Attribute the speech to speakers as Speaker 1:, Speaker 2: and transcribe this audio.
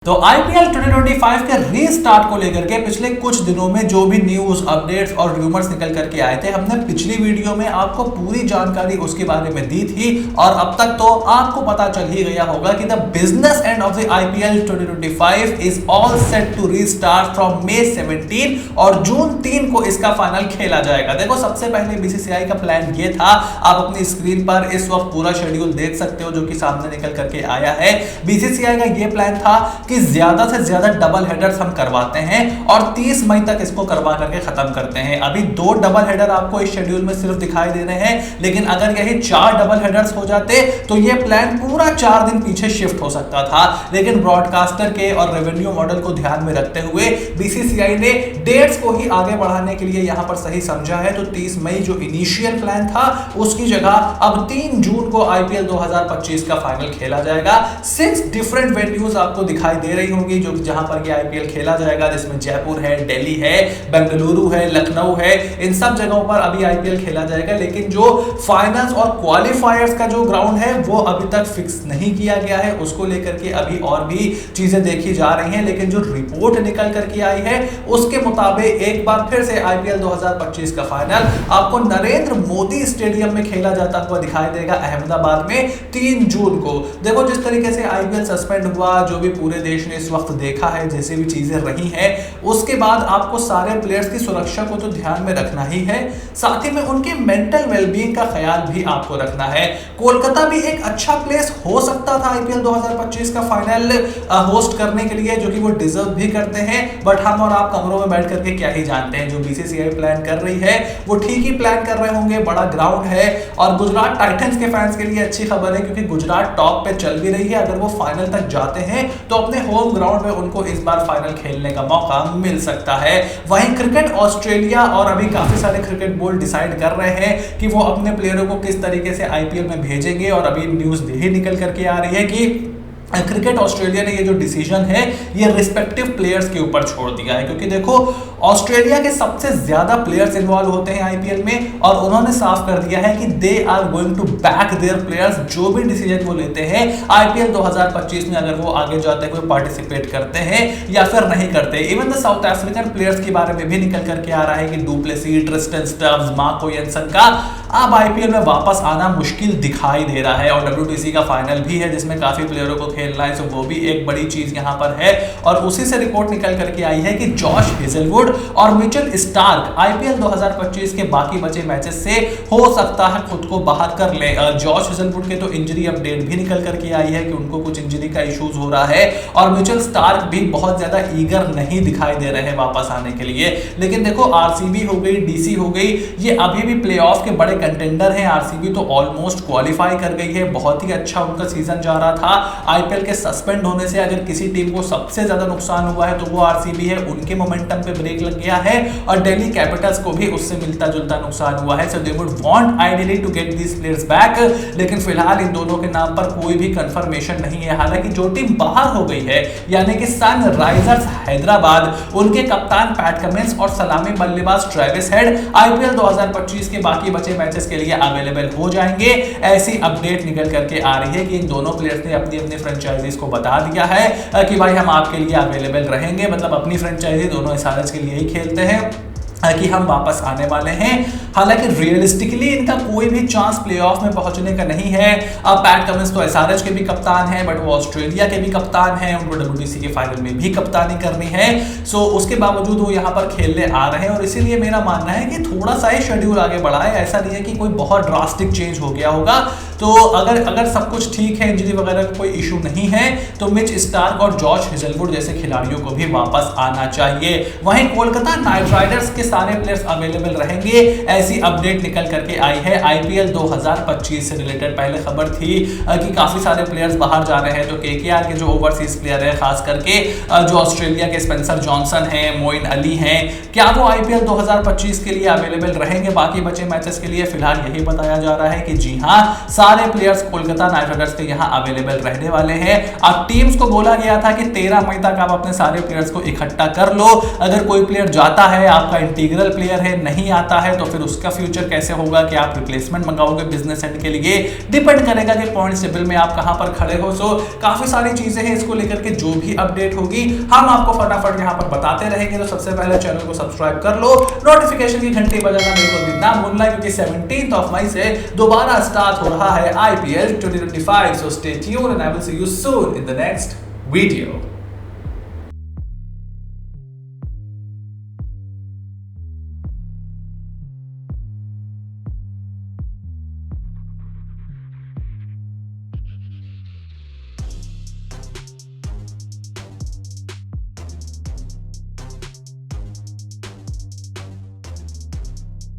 Speaker 1: तो आईपीएल 2025 के रीस्टार्ट को लेकर के पिछले कुछ दिनों में जो भी न्यूज अपडेट्स और रूमर्स निकल करके आए थे, हमने पिछली वीडियो में आपको पूरी जानकारी उसके बारे में दी थी और अब तक तो आपको पता चल ही गया होगा कि the business end of the IPL 2025 is all set to restart from May 17 और जून 3 को इसका फाइनल खेला जाएगा। देखो, सबसे पहले बीसीसीआई का प्लान ये था, आप अपनी स्क्रीन पर इस वक्त पूरा शेड्यूल देख सकते हो जो कि सामने निकल करके आया है। बीसीसीआई का ये प्लान था कि ज्यादा से ज्यादा डबल हेडर्स हम करवाते हैं और 30 मई तक इसको करवा करके खत्म करते हैं। अभी 2 डबल हेडर आपको इस शेड्यूल में सिर्फ दिखाई दे रहे हैं, लेकिन अगर यही 4 डबल हेडर्स हो जाते तो ये प्लान पूरा 4 दिन पीछे शिफ्ट हो सकता था। लेकिन ब्रॉडकास्टर के और रेवेन्यू मॉडल को ध्यान में रखते हुए बीसीसीआई ने डेट्स को ही आगे बढ़ाने के लिए यहां पर सही समझा है। तो 30 मई जो इनिशियल प्लान था उसकी जगह अब 3 जून को आईपीएल 2025 का फाइनल खेला जाएगा। 6 डिफरेंट वेन्यूज आपको दिखाई दे रही होंगी जो जहां पर ये आईपीएल खेला जाएगा, जिसमें जयपुर है, दिल्ली है, बेंगलुरु है, लखनऊ है। इन सब जगहों पर अभी आईपीएल खेला जाएगा। लेकिन जो फाइनल्स और क्वालिफायर्स का जो ग्राउंड है वो अभी तक फिक्स नहीं किया गया है। उसको लेकर के अभी और भी चीजें देखी जा रही हैं। लेकिन जो रिपोर्ट निकल करके आई है उसके मुताबिक एक बार फिर से आईपीएल 2025 का फाइनल आपको नरेंद्र मोदी स्टेडियम में खेला जाता हुआ दिखाई देगा, अहमदाबाद में 3 जून को। देखो, जिस तरीके से आईपीएल सस्पेंड हुआ, जो भी पूरे देश ने इस वक्त देखा है, जैसे भी चीजें रही हैं, उसके बाद आपको सारे प्लेयर्स की सुरक्षा को तो ध्यान में रखना ही है, साथ ही में उनके मेंटल वेलबीइंग का ख्याल भी आपको रखना है। कोलकाता भी एक अच्छा प्लेस हो सकता था आईपीएल 2025 का फाइनल होस्ट करने के लिए, जो कि वो डिजर्व भी करते हैं। बट हम और आप कमरों में बैठ करके क्या ही जानते हैं, जो बीसीसीआई प्लान कर रही है वो ठीक ही प्लान कर रहे होंगे। बड़ा ग्राउंड है और गुजरात टाइटंस के फैंस के लिए अच्छी खबर है, क्योंकि गुजरात टॉप पे चल भी रही है। अगर वो फाइनल तक जाते हैं तो अपने होम ग्राउंड में उनको इस बार फाइनल खेलने का मौका मिल सकता है। वहीं क्रिकेट ऑस्ट्रेलिया और अभी काफी सारे क्रिकेट बोर्ड डिसाइड कर रहे हैं कि वो अपने प्लेयरों को किस तरीके से आईपीएल में भेजेंगे। और अभी न्यूज यही निकल करके आ रही है कि क्रिकेट ऑस्ट्रेलिया ने ये जो डिसीजन है ये रिस्पेक्टिव प्लेयर्स के ऊपर छोड़ दिया है, क्योंकि देखो, ऑस्ट्रेलिया के सबसे ज्यादा प्लेयर्स इन्वॉल्व होते हैं आईपीएल में और उन्होंने साफ कर दिया है कि they are going to back their players. जो भी डिसीजन वो लेते हैं आईपीएल 2025 में, अगर वो आगे जाते हुए पार्टिसिपेट करते हैं या फिर नहीं करते। Even the south African players के बारे में भी निकल करके आ रहा है कि du Plessis, Tristan Stubbs, Marco Jansen का अब आईपीएल में वापस आना मुश्किल दिखाई दे रहा है। और डब्ल्यूटीसी का फाइनल भी है जिसमें काफी प्लेयरों को खेलना है, तो वो भी एक बड़ी चीज यहां पर है। और उसी से रिपोर्ट निकल करके आई है कि जॉश हेजलवुड और मिचेल स्टार्क आईपीएल 2025 के बाकी बचे मैचेस से हो सकता है खुद को बाहर कर ले। जॉश हेजलवुड के तो इंजरी अपडेट भी निकल करके आई है कि उनको कुछ इंजरी का इश्यूज हो रहा है और मिचेल स्टार्क भी बहुत ज्यादा ईगर नहीं दिखाई दे रहे हैं वापस आने के लिए। लेकिन देखो, आरसीबी हो गई, डीसी हो गई, ये अभी भी प्लेऑफ के बड़े कंटेंडर हैं। आरसीबी तो ऑलमोस्ट क्वालिफाई कर गई है, बहुत ही अच्छा उनका सीजन जा रहा था। आईपीएल के सस्पेंड होने से अगर किसी टीम को सबसे ज्यादा नुकसान हुआ है तो वो आरसीबी है, उनके मोमेंटम पे ब्रेक लग गया है। और दिल्ली कैपिटल्स को भी उससे मिलता जुलता नुकसान हुआ है। So they would want ideally to get these players back, लेकिन फिलहाल इन दोनों के नाम पर कोई भी कंफर्मेशन नहीं है। हालांकि जो टीम बाहर हो गई है, यानी कि सनराइजर्स हैदराबाद, उनके कप्तान पैट कमिंस और सलामी बल्लेबाज ट्रेविस हेड आईपीएल 2025 के बाकी बचे मैचेस के लिए अवेलेबल हो जाएंगे। ऐसी अपडेट निकल करके आ रही है कि इन दोनों प्लेयर्स ने अपनी अपनी फ्रेंचाइजीज को बता दिया है कि भाई हम आपके लिए अवेलेबल रहेंगे। मतलब अपनी फ्रेंचाइजी दोनों एसआरएच के लिए ही खेलते हैं कि हम वापस आने वाले हैं। हालांकि रियलिस्टिकली इनका कोई भी चांस प्लेऑफ में पहुंचने का नहीं है। अब पैट कमिंस तो एसआरएच के भी कप्तान हैं, बट वो ऑस्ट्रेलिया के भी कप्तान हैं, उनको डब्ल्यूटीसी के फाइनल में भी कप्तानी करनी है। सो उसके बावजूद वो यहाँ पर खेलने आ रहे हैं और इसीलिए मेरा मानना है कि थोड़ा सा ही शेड्यूल आगे बढ़ा है। ऐसा नहीं है कि कोई बहुत ड्रास्टिक चेंज हो गया होगा। तो अगर सब कुछ ठीक है, इंजरी वगैरह का कोई इशू नहीं है, तो मिच स्टार्क और जॉश हेजलवुड जैसे खिलाड़ियों को भी वापस आना चाहिए। वहीं कोलकाता नाइट राइडर्स के सारे प्लेयर्स अवेलेबल रहेंगे, ऐसी अपडेट निकल करके आई है आईपीएल 2025 से रिलेटेड। पहले खबर थी कि काफी सारे प्लेयर्स बाहर जा रहे हैं, तो केकेआर के जो ओवरसीज प्लेयर है, खास करके जो ऑस्ट्रेलिया के स्पेंसर जॉनसन हैं, मोइन अली हैं, क्या वो आईपीएल 2025 के लिए अवेलेबल रहेंगे बाकी बचे मैचेस के लिए? फिलहाल यही बताया जा रहा है कि जी हाँ, सारे प्लेयर्स कोलकाता नाइट राइडर्स के यहाँ अवेलेबल रहने वाले हैं। अब टीम्स को बोला गया था कि 13 मई तक आप अपने सारे प्लेयर्स को इकट्ठा कर लो। अगर कोई प्लेयर जाता है, आपका इंटीग्रल प्लेयर है, नहीं आता है, तो फिर उसका फ्यूचर कैसे होगा, कि आप रिप्लेसमेंट मंगाओगे बिजनेस एंड के लिए, डिपेंड करेगा कि पॉइंट्स टेबल में आप कहां पर खड़े हो। सो काफी सारी चीजें हैं इसको लेकर के, जो भी अपडेट होगी हम आपको फटाफट यहां पर बताते रहेंगे। तो सबसे पहले चैनल को सब्सक्राइब कर लो, नोटिफिकेशन की घंटी बजाना बिल्कुल भी ना भूलना, क्योंकि 17 मई से दोबारा स्टार्ट हो रहा है IPL 2025। So stay tuned and I will see you soon in the next video.